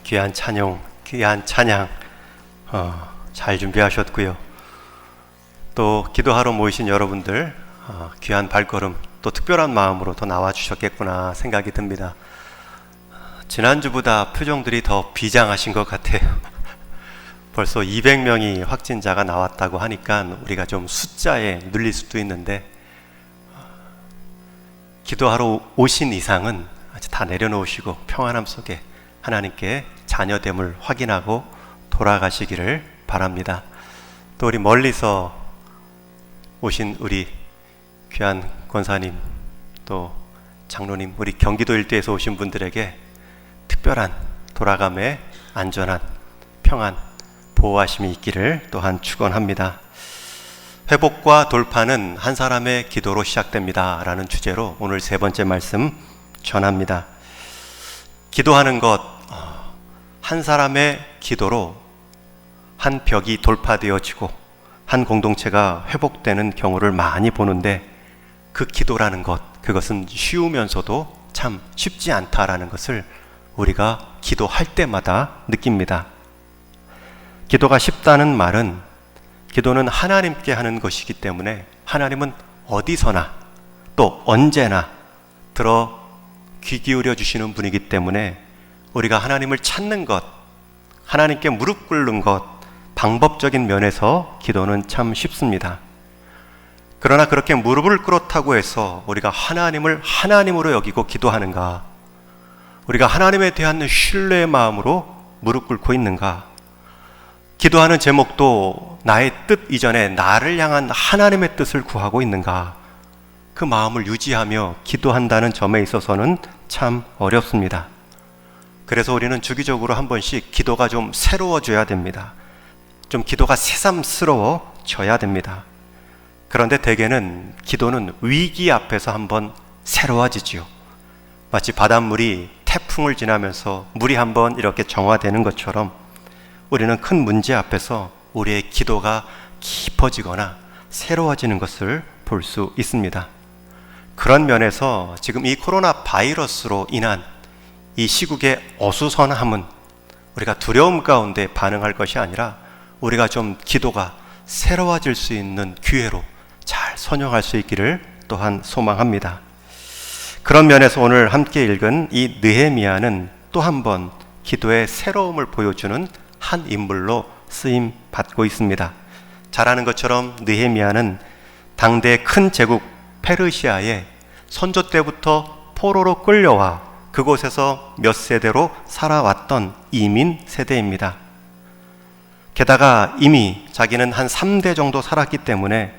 귀한 찬양 잘 준비하셨고요. 또 기도하러 모이신 여러분들 귀한 발걸음 또 특별한 마음으로 더 나와주셨겠구나 생각이 듭니다. 지난주보다 표정들이 더 비장하신 것 같아요. 벌써 200명이 확진자가 나왔다고 하니까 우리가 좀 숫자에 눌릴 수도 있는데, 기도하러 오신 이상은 아직 다 내려놓으시고 평안함 속에 하나님께 자녀됨을 확인하고 돌아가시기를 바랍니다. 또 우리 멀리서 오신 우리 귀한 권사님, 또 장로님, 우리 경기도 일대에서 오신 분들에게 특별한 돌아감의 안전한 평안 보호하심이 있기를 또한 축원합니다. 회복과 돌파는 한 사람의 기도로 시작됩니다 라는 주제로 오늘 세 번째 말씀 전합니다. 기도하는 것, 한 사람의 기도로 한 벽이 돌파되어지고 한 공동체가 회복되는 경우를 많이 보는데, 그 기도라는 것, 그것은 쉬우면서도 참 쉽지 않다라는 것을 우리가 기도할 때마다 느낍니다. 기도가 쉽다는 말은, 기도는 하나님께 하는 것이기 때문에 하나님은 어디서나 또 언제나 들어 귀 기울여 주시는 분이기 때문에 우리가 하나님을 찾는 것, 하나님께 무릎 꿇는 것, 방법적인 면에서 기도는 참 쉽습니다. 그러나 그렇게 무릎을 꿇었다고 해서 우리가 하나님을 하나님으로 여기고 기도하는가? 우리가 하나님에 대한 신뢰의 마음으로 무릎 꿇고 있는가? 기도하는 제목도 나의 뜻 이전에 나를 향한 하나님의 뜻을 구하고 있는가? 그 마음을 유지하며 기도한다는 점에 있어서는 참 어렵습니다. 그래서 우리는 주기적으로 한 번씩 기도가 좀 새로워져야 됩니다. 좀 기도가 새삼스러워져야 됩니다. 그런데 대개는 기도는 위기 앞에서 한번 새로워지지요. 마치 바닷물이 태풍을 지나면서 물이 한번 이렇게 정화되는 것처럼 우리는 큰 문제 앞에서 우리의 기도가 깊어지거나 새로워지는 것을 볼 수 있습니다. 그런 면에서 지금 이 코로나 바이러스로 인한 이 시국의 어수선함은 우리가 두려움 가운데 반응할 것이 아니라 우리가 좀 기도가 새로워질 수 있는 기회로 잘 선용할 수 있기를 또한 소망합니다. 그런 면에서 오늘 함께 읽은 이 느헤미야는 또 한 번 기도의 새로움을 보여주는 한 인물로 쓰임 받고 있습니다. 잘 아는 것처럼 느헤미야는 당대 큰 제국 페르시아에 선조 때부터 포로로 끌려와 그곳에서 몇 세대로 살아왔던 이민 세대입니다. 게다가 이미 자기는 한 3대 정도 살았기 때문에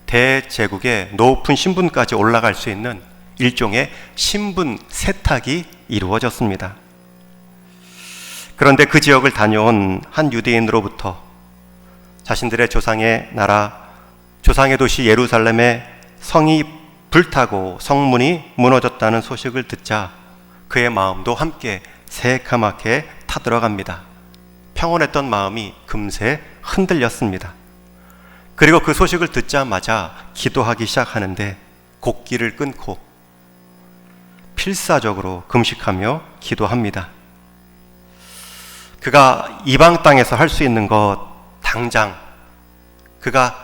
대제국의 높은 신분까지 올라갈 수 있는 일종의 신분 세탁이 이루어졌습니다. 그런데 그 지역을 다녀온 한 유대인으로부터 자신들의 조상의 나라, 조상의 도시 예루살렘의 성이 불타고 성문이 무너졌다는 소식을 듣자 그의 마음도 함께 새카맣게 타들어갑니다. 평온했던 마음이 금세 흔들렸습니다. 그리고 그 소식을 듣자마자 기도하기 시작하는데 곡기를 끊고 필사적으로 금식하며 기도합니다. 그가 이방 땅에서 할 수 있는 것, 당장 그가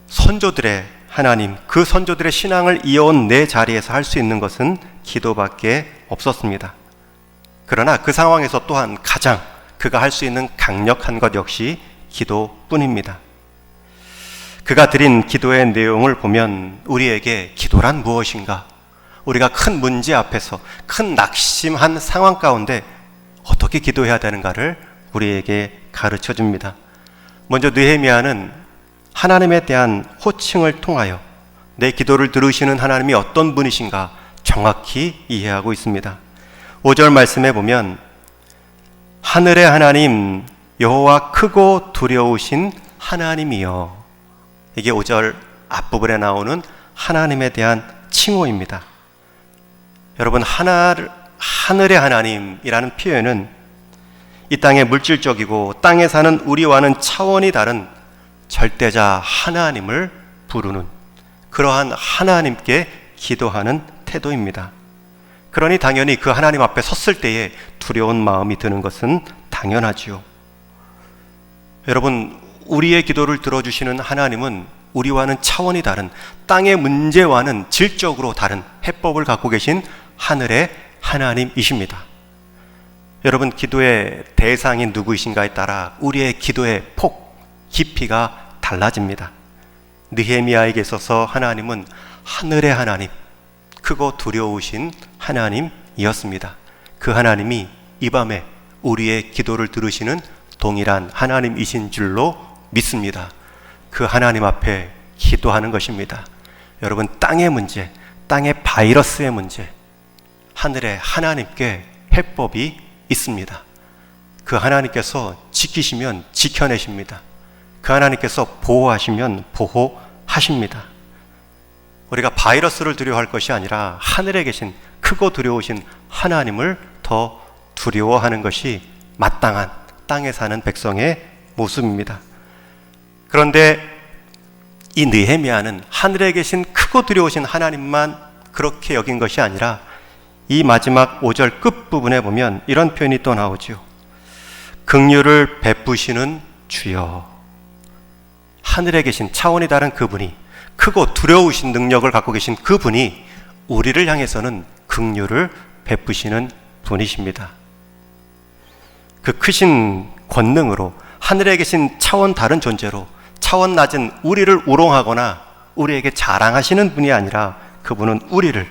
선조들의 하나님, 그 선조들의 신앙을 이어온 내 자리에서 할 수 있는 것은 기도밖에 없었습니다. 그러나 그 상황에서 또한 가장 그가 할 수 있는 강력한 것 역시 기도뿐입니다. 그가 드린 기도의 내용을 보면 우리에게 기도란 무엇인가? 우리가 큰 문제 앞에서 큰 낙심한 상황 가운데 어떻게 기도해야 되는가를 우리에게 가르쳐 줍니다. 먼저 느헤미야는 하나님에 대한 호칭을 통하여 내 기도를 들으시는 하나님이 어떤 분이신가 정확히 이해하고 있습니다. 5절 말씀에 보면 하늘의 하나님 여호와 크고 두려우신 하나님이여, 이게 5절 앞부분에 나오는 하나님에 대한 칭호입니다. 여러분, 하늘의 하나님이라는 표현은 이 땅의 물질적이고 땅에 사는 우리와는 차원이 다른 절대자 하나님을 부르는, 그러한 하나님께 기도하는 태도입니다. 그러니 당연히 그 하나님 앞에 섰을 때에 두려운 마음이 드는 것은 당연하지요. 여러분, 우리의 기도를 들어주시는 하나님은 우리와는 차원이 다른, 땅의 문제와는 질적으로 다른 해법을 갖고 계신 하늘의 하나님이십니다. 여러분, 기도의 대상이 누구이신가에 따라 우리의 기도의 폭, 깊이가 달라집니다. 느헤미야에게 있어서 하나님은 하늘의 하나님, 크고 두려우신 하나님이었습니다. 그 하나님이 이 밤에 우리의 기도를 들으시는 동일한 하나님이신 줄로 믿습니다. 그 하나님 앞에 기도하는 것입니다. 여러분, 땅의 문제, 땅의 바이러스의 문제, 하늘의 하나님께 해법이 있습니다. 그 하나님께서 지키시면 지켜내십니다. 그 하나님께서 보호하시면 보호하십니다. 우리가 바이러스를 두려워할 것이 아니라 하늘에 계신 크고 두려우신 하나님을 더 두려워하는 것이 마땅한 땅에 사는 백성의 모습입니다. 그런데 이 느헤미야는 하늘에 계신 크고 두려우신 하나님만 그렇게 여긴 것이 아니라 이 마지막 5절 끝부분에 보면 이런 표현이 또 나오죠. 긍휼을 베푸시는 주여. 하늘에 계신 차원이 다른 그분이, 크고 두려우신 능력을 갖고 계신 그분이 우리를 향해서는 긍휼을 베푸시는 분이십니다. 그 크신 권능으로 하늘에 계신 차원 다른 존재로 차원 낮은 우리를 우롱하거나 우리에게 자랑하시는 분이 아니라 그분은 우리를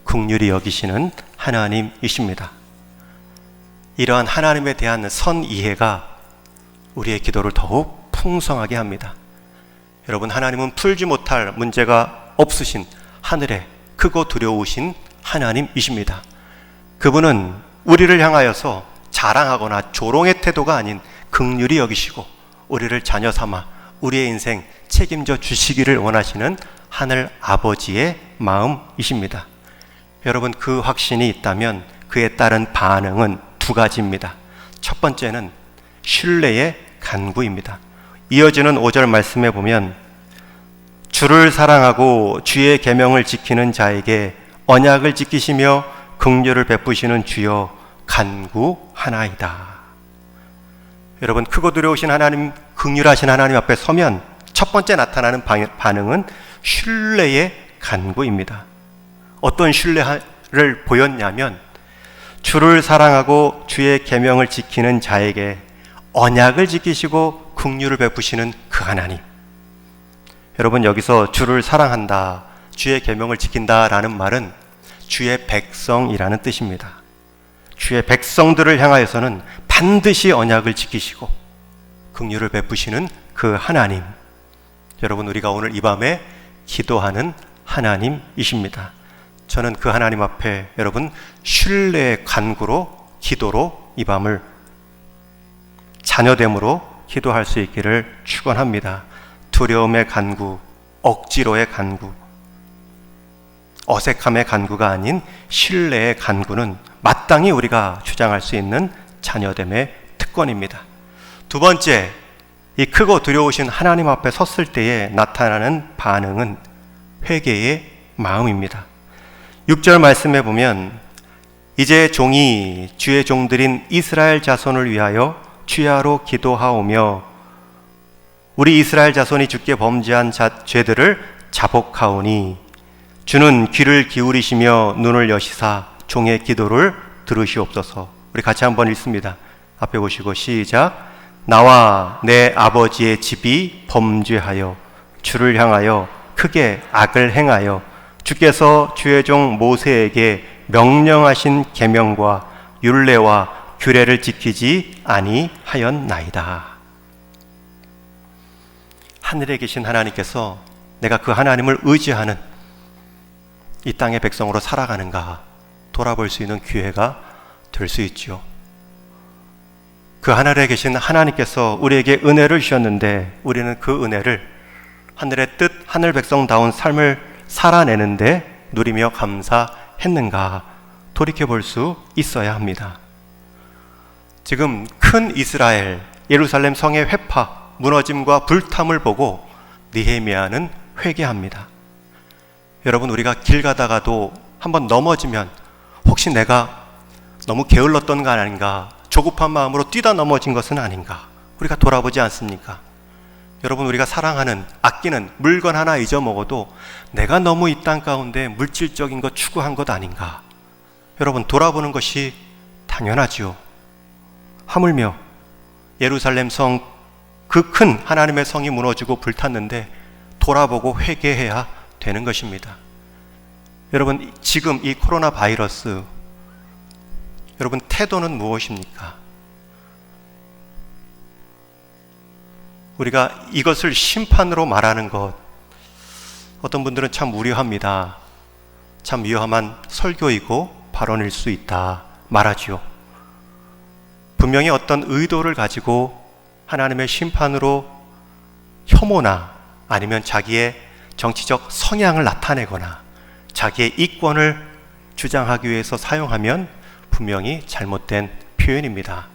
긍휼히 여기시는 하나님이십니다. 이러한 하나님에 대한 선 이해가 우리의 기도를 더욱 풍성하게 합니다. 여러분, 하나님은 풀지 못할 문제가 없으신 하늘에 크고 두려우신 하나님이십니다. 그분은 우리를 향하여서 자랑하거나 조롱의 태도가 아닌 긍휼히 여기시고 우리를 자녀 삼아 우리의 인생 책임져 주시기를 원하시는 하늘 아버지의 마음이십니다. 여러분, 그 확신이 있다면 그에 따른 반응은 두 가지입니다. 첫 번째는 신뢰의 간구입니다. 이어지는 5절 말씀에 보면 주를 사랑하고 주의 계명을 지키는 자에게 언약을 지키시며 긍휼을 베푸시는 주여 간구하나이다. 여러분, 크고 두려우신 하나님, 긍휼하신 하나님 앞에 서면 첫 번째 나타나는 반응은 신뢰의 간구입니다. 어떤 신뢰를 보였냐면 주를 사랑하고 주의 계명을 지키는 자에게 언약을 지키시고 긍휼을 베푸시는 그 하나님. 여러분, 여기서 주를 사랑한다, 주의 계명을 지킨다라는 말은 주의 백성이라는 뜻입니다. 주의 백성들을 향하여서는 반드시 언약을 지키시고 긍휼을 베푸시는 그 하나님. 여러분, 우리가 오늘 이 밤에 기도하는 하나님이십니다. 저는 그 하나님 앞에 여러분 신뢰의 간구로, 기도로 이 밤을 자녀됨으로 기도할 수 있기를 축원합니다. 두려움의 간구, 억지로의 간구, 어색함의 간구가 아닌 신뢰의 간구는 마땅히 우리가 주장할 수 있는 자녀됨의 특권입니다. 두 번째, 이 크고 두려우신 하나님 앞에 섰을 때에 나타나는 반응은 회개의 마음입니다. 6절 말씀에 보면 이제 종이 주의 종들인 이스라엘 자손을 위하여 주야로 기도하오며 우리 이스라엘 자손이 주께 범죄한 죄들을 자복하오니 주는 귀를 기울이시며 눈을 여시사 종의 기도를 들으시옵소서. 우리 같이 한번 읽습니다. 앞에 보시고 시작. 나와 내 아버지의 집이 범죄하여 주를 향하여 크게 악을 행하여 주께서 주의 종 모세에게 명령하신 계명과 율례와 규례를 지키지 아니하였나이다. 하늘에 계신 하나님께서 내가 그 하나님을 의지하는 이 땅의 백성으로 살아가는가 돌아볼 수 있는 기회가 될 수 있지요. 그 하늘에 계신 하나님께서 우리에게 은혜를 주셨는데 우리는 그 은혜를 하늘의 뜻, 하늘 백성다운 삶을 살아내는데 누리며 감사했는가 돌이켜볼 수 있어야 합니다. 지금 큰 이스라엘, 예루살렘 성의 회파, 무너짐과 불탐을 보고 느헤미야는 회개합니다. 여러분, 우리가 길 가다가도 한번 넘어지면 혹시 내가 너무 게을렀던 거 아닌가? 조급한 마음으로 뛰다 넘어진 것은 아닌가? 우리가 돌아보지 않습니까? 여러분, 우리가 사랑하는, 아끼는 물건 하나 잊어먹어도 내가 너무 이 땅 가운데 물질적인 것 추구한 것 아닌가? 여러분, 돌아보는 것이 당연하지요. 하물며 예루살렘 성, 그 큰 하나님의 성이 무너지고 불탔는데 돌아보고 회개해야 되는 것입니다. 여러분, 지금 이 코로나 바이러스, 여러분 태도는 무엇입니까? 우리가 이것을 심판으로 말하는 것, 어떤 분들은 참 우려합니다. 참 위험한 설교이고 발언일 수 있다 말하지요. 분명히 어떤 의도를 가지고 하나님의 심판으로 혐오나 아니면 자기의 정치적 성향을 나타내거나 자기의 이권을 주장하기 위해서 사용하면 분명히 잘못된 표현입니다.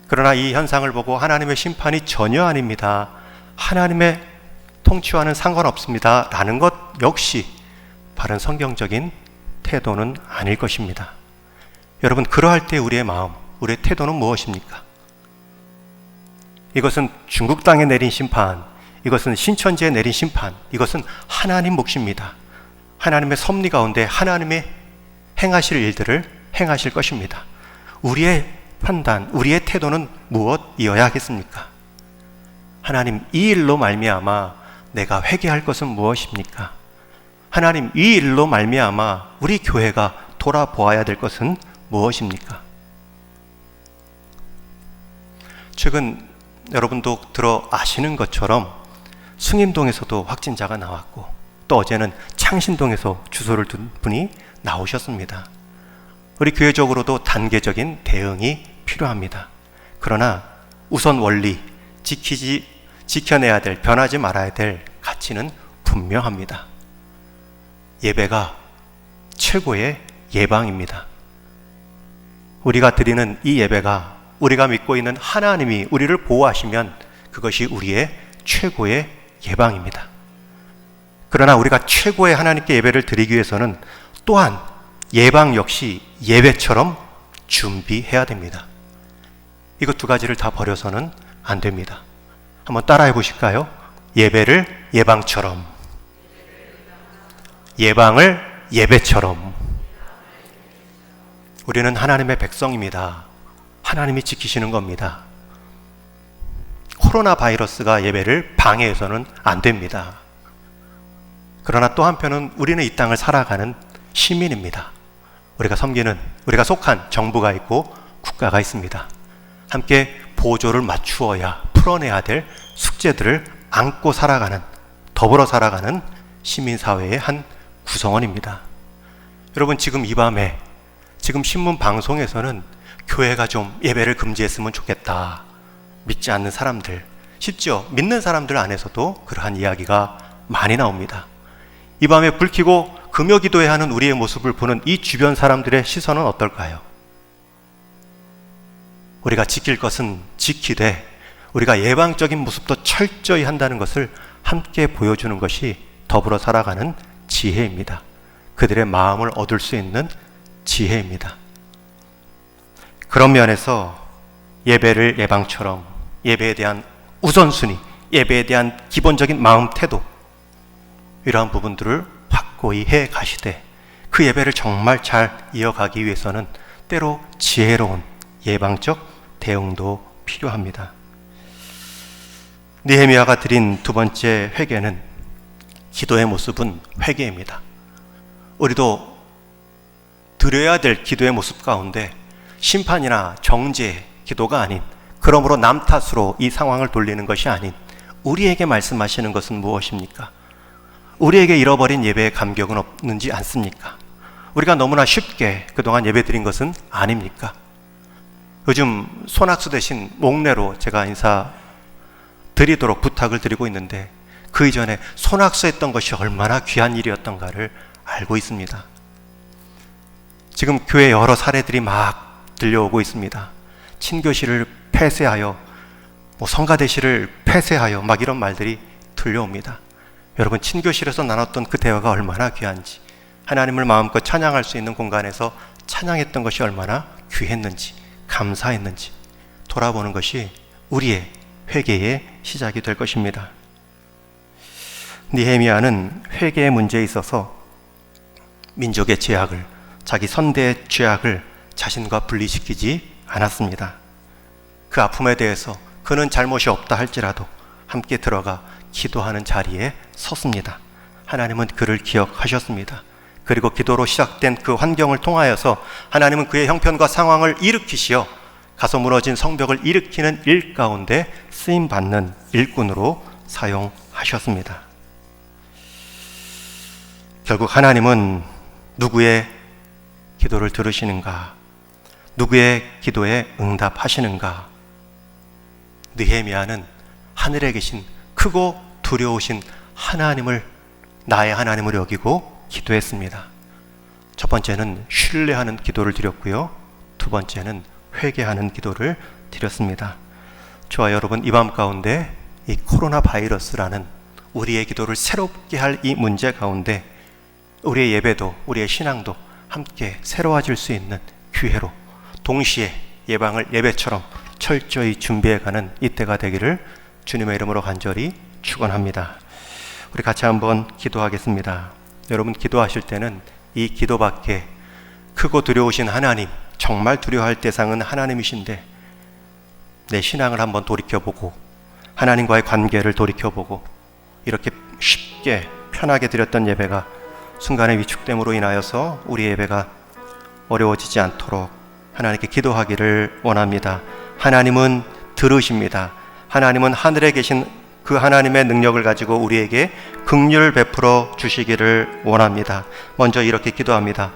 그러나 이 현상을 보고 하나님의 심판이 전혀 아닙니다, 하나님의 통치와는 상관없습니다 라는 것 역시 바른 성경적인 태도는 아닐 것입니다. 여러분, 그러할 때 우리의 마음, 우리의 태도는 무엇입니까? 이것은 중국 땅에 내린 심판, 이것은 신천지에 내린 심판, 이것은 하나님 몫입니다. 하나님의 섭리 가운데 하나님의 행하실 일들을 행하실 것입니다. 우리의 판단, 우리의 태도는 무엇이어야 하겠습니까? 하나님, 이 일로 말미암아 내가 회개할 것은 무엇입니까? 하나님, 이 일로 말미암아 우리 교회가 돌아보아야 될 것은 무엇입니까? 최근 여러분도 들어 아시는 것처럼 숭인동에서도 확진자가 나왔고, 또 어제는 창신동에서 주소를 둔 분이 나오셨습니다. 우리 교회적으로도 단계적인 대응이 필요합니다. 그러나 우선 원리, 지켜내야 될, 변하지 말아야 될 가치는 분명합니다. 예배가 최고의 예방입니다. 우리가 드리는 이 예배가 우리가 믿고 있는 하나님이 우리를 보호하시면 그것이 우리의 최고의 예방입니다. 그러나 우리가 최고의 하나님께 예배를 드리기 위해서는 또한 예방 역시 예배처럼 준비해야 됩니다. 이거 두 가지를 다 버려서는 안 됩니다. 한번 따라해 보실까요? 예배를 예방처럼, 예방을 예배처럼. 우리는 하나님의 백성입니다. 하나님이 지키시는 겁니다. 코로나 바이러스가 예배를 방해해서는 안 됩니다. 그러나 또 한편은 우리는 이 땅을 살아가는 시민입니다. 우리가 섬기는, 우리가 속한 정부가 있고 국가가 있습니다. 함께 보조를 맞추어야 풀어내야 될 숙제들을 안고 살아가는, 더불어 살아가는 시민사회의 한 구성원입니다. 여러분, 지금 이 밤에, 지금 신문 방송에서는 교회가 좀 예배를 금지했으면 좋겠다, 믿지 않는 사람들, 심지어 믿는 사람들 안에서도 그러한 이야기가 많이 나옵니다. 이 밤에 불 켜고 금요 기도회 하는 우리의 모습을 보는 이 주변 사람들의 시선은 어떨까요? 우리가 지킬 것은 지키되 우리가 예방적인 모습도 철저히 한다는 것을 함께 보여주는 것이 더불어 살아가는 지혜입니다. 그들의 마음을 얻을 수 있는 지혜입니다. 그런 면에서 예배를 예방처럼, 예배에 대한 우선순위, 예배에 대한 기본적인 마음 태도, 이러한 부분들을 확고히 해 가시되 그 예배를 정말 잘 이어가기 위해서는 때로 지혜로운 예방적 대응도 필요합니다. 느헤미야가 드린 두 번째 회개는, 기도의 모습은 회개입니다. 우리도 드려야 될 기도의 모습 가운데 심판이나 정죄 기도가 아닌, 그러므로 남 탓으로 이 상황을 돌리는 것이 아닌 우리에게 말씀하시는 것은 무엇입니까? 우리에게 잃어버린 예배의 감격은 없는지 않습니까? 우리가 너무나 쉽게 그동안 예배 드린 것은 아닙니까? 요즘 손학수 대신 목례로 제가 인사 드리도록 부탁을 드리고 있는데, 그 이전에 손학수 했던 것이 얼마나 귀한 일이었던가를 알고 있습니다. 지금 교회 여러 사례들이 막 들려오고 있습니다. 친교실을 폐쇄하여, 성가대실을 폐쇄하여, 막 이런 말들이 들려옵니다. 여러분, 친교실에서 나눴던 그 대화가 얼마나 귀한지 하나님을 마음껏 찬양할 수 있는 공간에서 찬양했던 것이 얼마나 귀했는지, 감사했는지 돌아보는 것이 우리의 회개의 시작이 될 것입니다. 느헤미야는 회개의 문제에 있어서 민족의 죄악을, 자기 선대의 죄악을 자신과 분리시키지 않았습니다. 그 아픔에 대해서 그는 잘못이 없다 할지라도 함께 들어가 기도하는 자리에 섰습니다. 하나님은 그를 기억하셨습니다. 그리고 기도로 시작된 그 환경을 통하여서 하나님은 그의 형편과 상황을 일으키시어 가서 무너진 성벽을 일으키는 일 가운데 쓰임받는 일꾼으로 사용하셨습니다. 결국 하나님은 누구의 기도를 들으시는가? 누구의 기도에 응답하시는가? 느헤미야는 하늘에 계신 크고 두려우신 하나님을 나의 하나님을 여기고 기도했습니다. 첫 번째는 신뢰하는 기도를 드렸고요. 두 번째는 회개하는 기도를 드렸습니다. 저와 여러분, 이 밤 가운데 이 코로나 바이러스라는 우리의 기도를 새롭게 할 이 문제 가운데 우리의 예배도, 우리의 신앙도 함께 새로워질 수 있는 기회로 동시에 예방을 예배처럼 철저히 준비해가는 이때가 되기를 주님의 이름으로 간절히 축원합니다. 우리 같이 한번 기도하겠습니다. 여러분, 기도하실 때는 이 기도밖에 크고 두려우신 하나님, 정말 두려워할 대상은 하나님이신데 내 신앙을 한번 돌이켜보고 하나님과의 관계를 돌이켜보고 이렇게 쉽게 편하게 드렸던 예배가 순간의 위축됨으로 인하여서 우리 예배가 어려워지지 않도록 하나님께 기도하기를 원합니다. 하나님은 들으십니다. 하나님은 하늘에 계신 그 하나님의 능력을 가지고 우리에게 긍휼을 베풀어 주시기를 원합니다. 먼저 이렇게 기도합니다.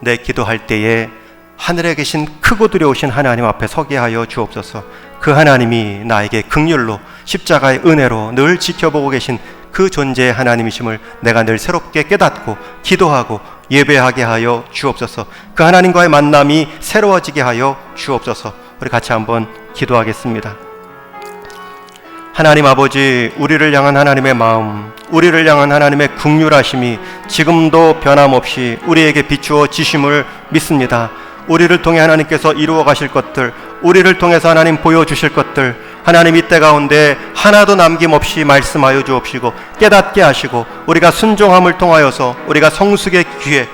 내 기도할 때에 하늘에 계신 크고 두려우신 하나님 앞에 서게 하여 주옵소서. 그 하나님이 나에게 긍휼로 십자가의 은혜로 늘 지켜보고 계신 그 존재의 하나님이심을 내가 늘 새롭게 깨닫고 기도하고 예배하게 하여 주옵소서. 그 하나님과의 만남이 새로워지게 하여 주옵소서. 우리 같이 한번 기도하겠습니다. 하나님 아버지, 우리를 향한 하나님의 마음, 우리를 향한 하나님의 긍휼하심이 지금도 변함없이 우리에게 비추어 지심을 믿습니다. 우리를 통해 하나님께서 이루어 가실 것들, 우리를 통해서 하나님 보여주실 것들, 하나님 이때 가운데 하나도 남김없이 말씀하여 주옵시고 깨닫게 하시고 우리가 순종함을 통하여서 우리가 성숙의 기회,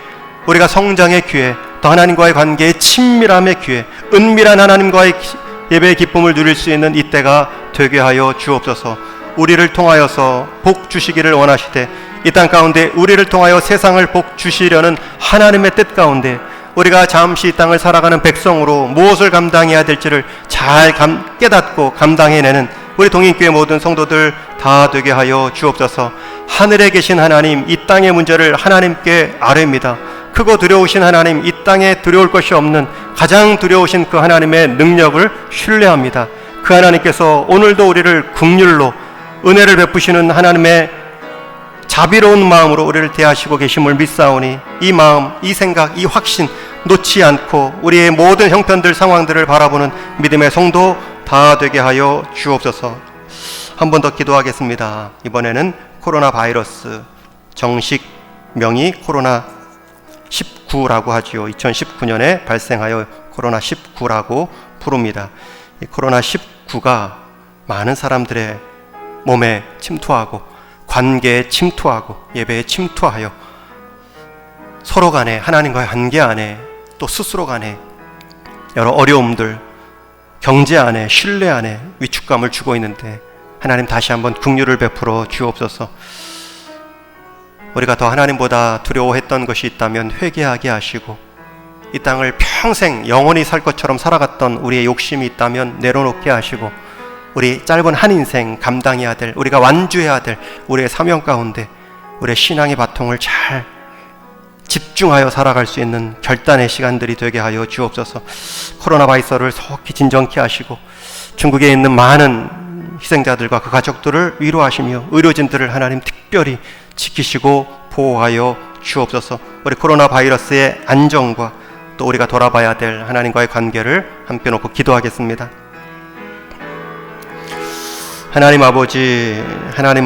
우리가 성장의 기회, 또 하나님과의 관계의 친밀함의 기회, 은밀한 하나님과의 예배의 기쁨을 누릴 수 있는 이때가 되게 하여 주옵소서. 우리를 통하여서 복 주시기를 원하시되 이 땅 가운데 우리를 통하여 세상을 복 주시려는 하나님의 뜻 가운데 우리가 잠시 이 땅을 살아가는 백성으로 무엇을 감당해야 될지를 잘 깨닫고 감당해내는 우리 동인교회 모든 성도들 다 되게 하여 주옵소서. 하늘에 계신 하나님, 이 땅의 문제를 하나님께 아뢰입니다. 크고 두려우신 하나님, 이 땅에 두려울 것이 없는 가장 두려우신 그 하나님의 능력을 신뢰합니다. 그 하나님께서 오늘도 우리를 긍휼로 은혜를 베푸시는 하나님의 자비로운 마음으로 우리를 대하시고 계심을 믿사오니 이 마음, 이 생각, 이 확신 놓지 않고 우리의 모든 형편들, 상황들을 바라보는 믿음의 성도 다 되게 하여 주옵소서. 한 번 더 기도하겠습니다. 이번에는 코로나 바이러스, 정식 명이 코로나 19라고 하지요. 2019년에 발생하여 코로나 19라고 부릅니다. 이 코로나 19가 많은 사람들의 몸에 침투하고 관계에 침투하고 예배에 침투하여 서로 간에 하나님과의 관계 안에 또 스스로 간에 여러 어려움들, 경제 안에 신뢰 안에 위축감을 주고 있는데 하나님 다시 한번 긍휼을 베풀어 주옵소서. 우리가 더 하나님보다 두려워했던 것이 있다면 회개하게 하시고 이 땅을 평생 영원히 살 것처럼 살아갔던 우리의 욕심이 있다면 내려놓게 하시고 우리 짧은 한 인생 감당해야 될, 우리가 완주해야 될 우리의 사명 가운데 우리의 신앙의 바통을 잘 집중하여 살아갈 수 있는 결단의 시간들이 되게 하여 주옵소서. 코로나 바이러스를 속히 진정케 하시고 중국에 있는 많은 희생자들과 그 가족들을 위로하시며 의료진들을 하나님 특별히 지키시고 보호하여 주옵소서. 우리 코로나 바이러스의 안정과 또 우리가 돌아봐야 될 하나님과의 관계를 함께 놓고 기도하겠습니다. 하나님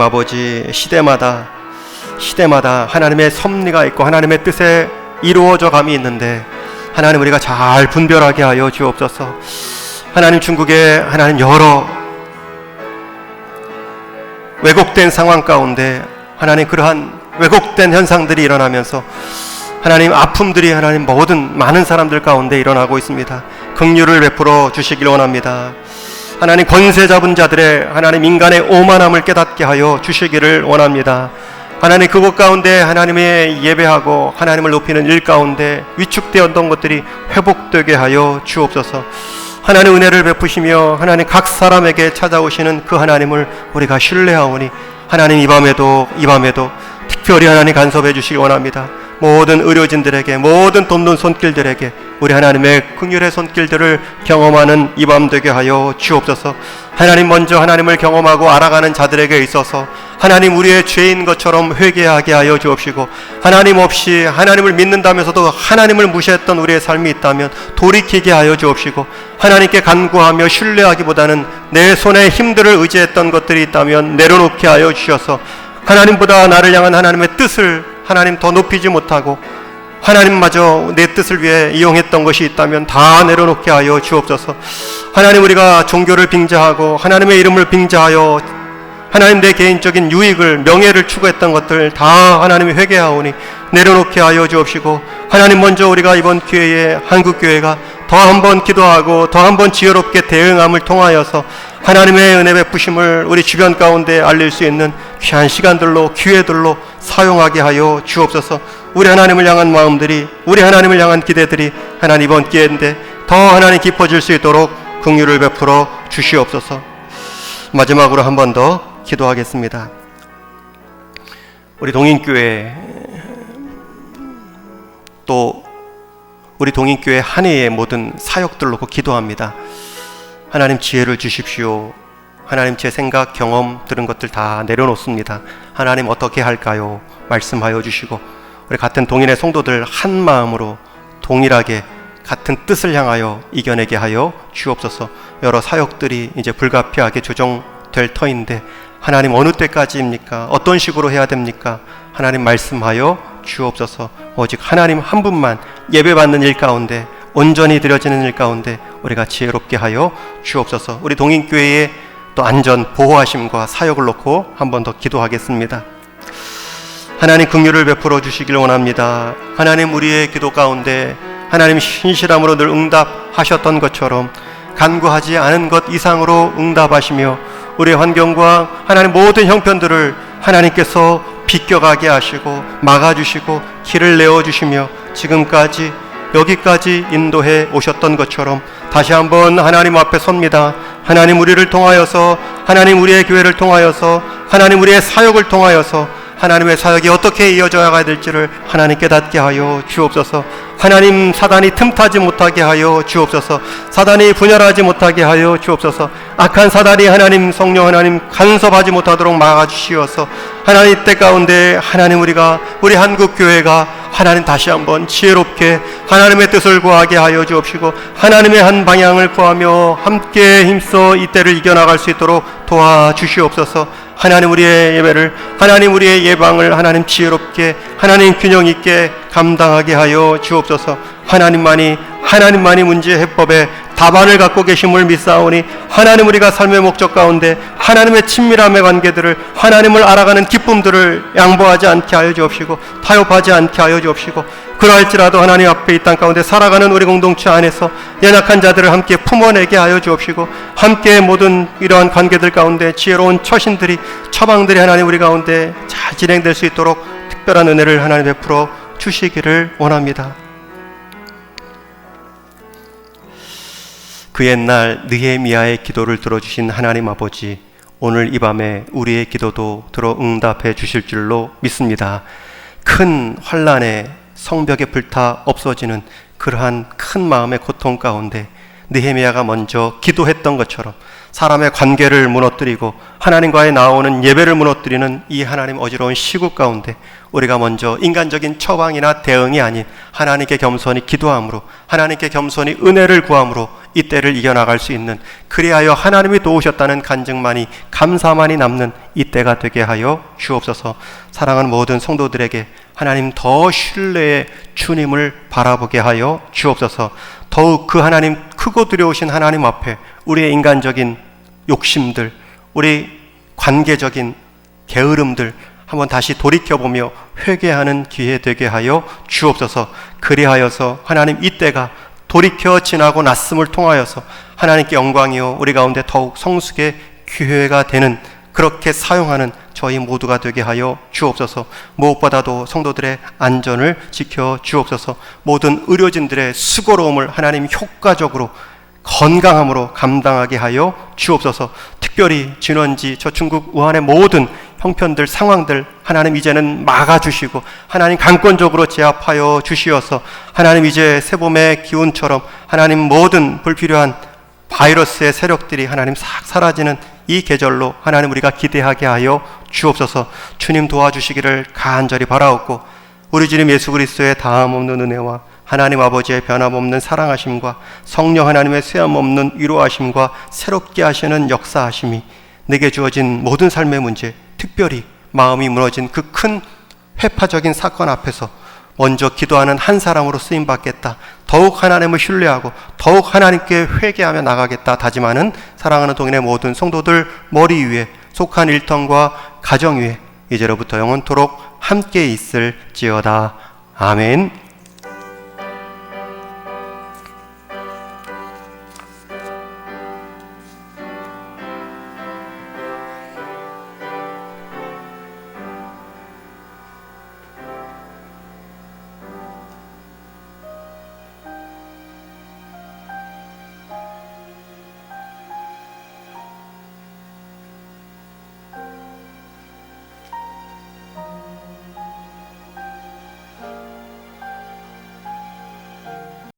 아버지, 시대마다 시대마다 하나님의 섭리가 있고 하나님의 뜻에 이루어져 감이 있는데 하나님 우리가 잘 분별하게 하여 주옵소서. 하나님 중국에 하나님 여러 왜곡된 상황 가운데 하나님 그러한 왜곡된 현상들이 일어나면서 하나님 아픔들이 하나님 모든 많은 사람들 가운데 일어나고 있습니다. 긍휼을 베풀어 주시길 원합니다. 하나님 권세 잡은 자들의 하나님 인간의 오만함을 깨닫게 하여 주시기를 원합니다. 하나님 그곳 가운데 하나님의 예배하고 하나님을 높이는 일 가운데 위축되었던 것들이 회복되게 하여 주옵소서. 하나님 은혜를 베푸시며 하나님 각 사람에게 찾아오시는 그 하나님을 우리가 신뢰하오니 하나님 이 밤에도 특별히 하나님 간섭해 주시기 원합니다. 모든 의료진들에게 모든 돕는 손길들에게 우리 하나님의 긍휼의 손길들을 경험하는 이 밤 되게 하여 주옵소서. 하나님 먼저 하나님을 경험하고 알아가는 자들에게 있어서 하나님 우리의 죄인 것처럼 회개하게 하여 주옵시고 하나님 없이 하나님을 믿는다면서도 하나님을 무시했던 우리의 삶이 있다면 돌이키게 하여 주옵시고 하나님께 간구하며 신뢰하기보다는 내 손에 힘들을 의지했던 것들이 있다면 내려놓게 하여 주셔서 하나님보다 나를 향한 하나님의 뜻을 하나님 더 높이지 못하고 하나님마저 내 뜻을 위해 이용했던 것이 있다면 다 내려놓게 하여 주옵소서. 하나님 우리가 종교를 빙자하고 하나님의 이름을 빙자하여 하나님 내 개인적인 유익을 명예를 추구했던 것들 다 하나님이 회개하오니 내려놓게 하여 주옵시고 하나님 먼저 우리가 이번 기회에 한국교회가 더 한번 기도하고 더 한번 지혜롭게 대응함을 통하여서 하나님의 은혜 베푸심을 우리 주변 가운데 알릴 수 있는 귀한 시간들로 기회들로 사용하게 하여 주옵소서. 우리 하나님을 향한 마음들이 우리 하나님을 향한 기대들이 하나님 이번 기회인데 더 하나님 깊어질 수 있도록 긍휼을 베풀어 주시옵소서. 마지막으로 한 번 더 기도하겠습니다. 우리 동인교회 또 우리 동인교회 한 해의 모든 사역들 놓고 기도합니다. 하나님 지혜를 주십시오. 하나님 제 생각 경험 들은 것들 다 내려놓습니다. 하나님 어떻게 할까요? 말씀하여 주시고 우리 같은 동인의 성도들 한 마음으로 동일하게 같은 뜻을 향하여 이겨내게 하여 주옵소서. 여러 사역들이 이제 불가피하게 조정될 터인데 하나님 어느 때까지입니까? 어떤 식으로 해야 됩니까? 하나님 말씀하여 주옵소서. 오직 하나님 한 분만 예배받는 일 가운데 온전히 드려지는 일 가운데 우리가 지혜롭게 하여 주옵소서. 우리 동인교회의 또 안전 보호하심과 사역을 놓고 한 번 더 기도하겠습니다. 하나님 긍휼을 베풀어 주시길 원합니다. 하나님 우리의 기도 가운데 하나님 신실함으로 늘 응답하셨던 것처럼 간구하지 않은 것 이상으로 응답하시며 우리의 환경과 하나님 모든 형편들을 하나님께서 비껴가게 하시고 막아주시고 길을 내어주시며 지금까지 여기까지 인도해 오셨던 것처럼 다시 한번 하나님 앞에 섭니다. 하나님 우리를 통하여서 하나님 우리의 교회를 통하여서 하나님 우리의 사역을 통하여서 하나님의 사역이 어떻게 이어져야 될지를 하나님 깨닫게 하여 주옵소서. 하나님 사단이 틈타지 못하게 하여 주옵소서. 사단이 분열하지 못하게 하여 주옵소서. 악한 사단이 하나님 성령 하나님 간섭하지 못하도록 막아주시어서 하나님 때 가운데 하나님 우리 한국교회가 하나님 다시 한번 지혜롭게 하나님의 뜻을 구하게 하여 주옵시고 하나님의 한 방향을 구하며 함께 힘써 이 때를 이겨나갈 수 있도록 도와주시옵소서. 하나님 우리의 예배를 하나님 우리의 예방을 하나님 지혜롭게 하나님 균형 있게 감당하게 하여 주옵소서. 하나님만이 문제의 해법에 답안을 갖고 계심을 믿사오니 하나님 우리가 삶의 목적 가운데 하나님의 친밀함의 관계들을 하나님을 알아가는 기쁨들을 양보하지 않게 하여 주옵시고 타협하지 않게 하여 주옵시고 그러할지라도 하나님 앞에 이 땅 가운데 살아가는 우리 공동체 안에서 연약한 자들을 함께 품어내게 하여 주옵시고 함께 모든 이러한 관계들 가운데 지혜로운 처방들이 하나님 우리 가운데 잘 진행될 수 있도록 특별한 은혜를 하나님 베풀어 주시기를 원합니다. 그 옛날 느헤미야의 기도를 들어주신 하나님 아버지, 오늘 이 밤에 우리의 기도도 들어 응답해 주실 줄로 믿습니다. 큰 환난에 성벽에 불타 없어지는 그러한 큰 마음의 고통 가운데 느헤미야가 먼저 기도했던 것처럼 사람의 관계를 무너뜨리고 하나님과의 나오는 예배를 무너뜨리는 이 하나님 어지러운 시국 가운데 우리가 먼저 인간적인 처방이나 대응이 아닌 하나님께 겸손히 기도함으로, 하나님께 겸손히 은혜를 구함으로 이 때를 이겨나갈 수 있는, 그리하여 하나님이 도우셨다는 간증만이, 감사만이 남는 이 때가 되게 하여 주옵소서. 사랑하는 모든 성도들에게 하나님 더 신뢰의 주님을 바라보게 하여 주옵소서. 더욱 그 하나님, 크고 두려우신 하나님 앞에 우리의 인간적인 욕심들, 우리 관계적인 게으름들 한번 다시 돌이켜보며 회개하는 기회 되게 하여 주옵소서. 그리하여서 하나님 이 때가 돌이켜 지나고 났음을 통하여서 하나님께 영광이요 우리 가운데 더욱 성숙의 기회가 되는, 그렇게 사용하는 저희 모두가 되게 하여 주옵소서. 무엇보다도 성도들의 안전을 지켜 주옵소서. 모든 의료진들의 수고로움을 하나님 효과적으로 건강함으로 감당하게 하여 주옵소서. 특별히 진원지, 저 중국 우한의 모든 형편들, 상황들 하나님 이제는 막아주시고 하나님 강권적으로 제압하여 주시어서 하나님 이제 새봄의 기운처럼 하나님 모든 불필요한 바이러스의 세력들이 하나님 싹 사라지는 이 계절로 하나님 우리가 기대하게 하여 주옵소서. 주님 도와주시기를 간절히 바라옵고, 우리 주님 예수 그리스도의 다함없는 은혜와 하나님 아버지의 변함없는 사랑하심과 성령 하나님의 쇠함없는 위로하심과 새롭게 하시는 역사하심이 내게 주어진 모든 삶의 문제, 특별히 마음이 무너진 그 큰 회파적인 사건 앞에서 먼저 기도하는 한 사람으로 쓰임받겠다, 더욱 하나님을 신뢰하고 더욱 하나님께 회개하며 나가겠다 다짐하는 사랑하는 동인의 모든 성도들 머리 위에, 속한 일터과 가정 위에 이제로부터 영원토록 함께 있을지어다. 아멘.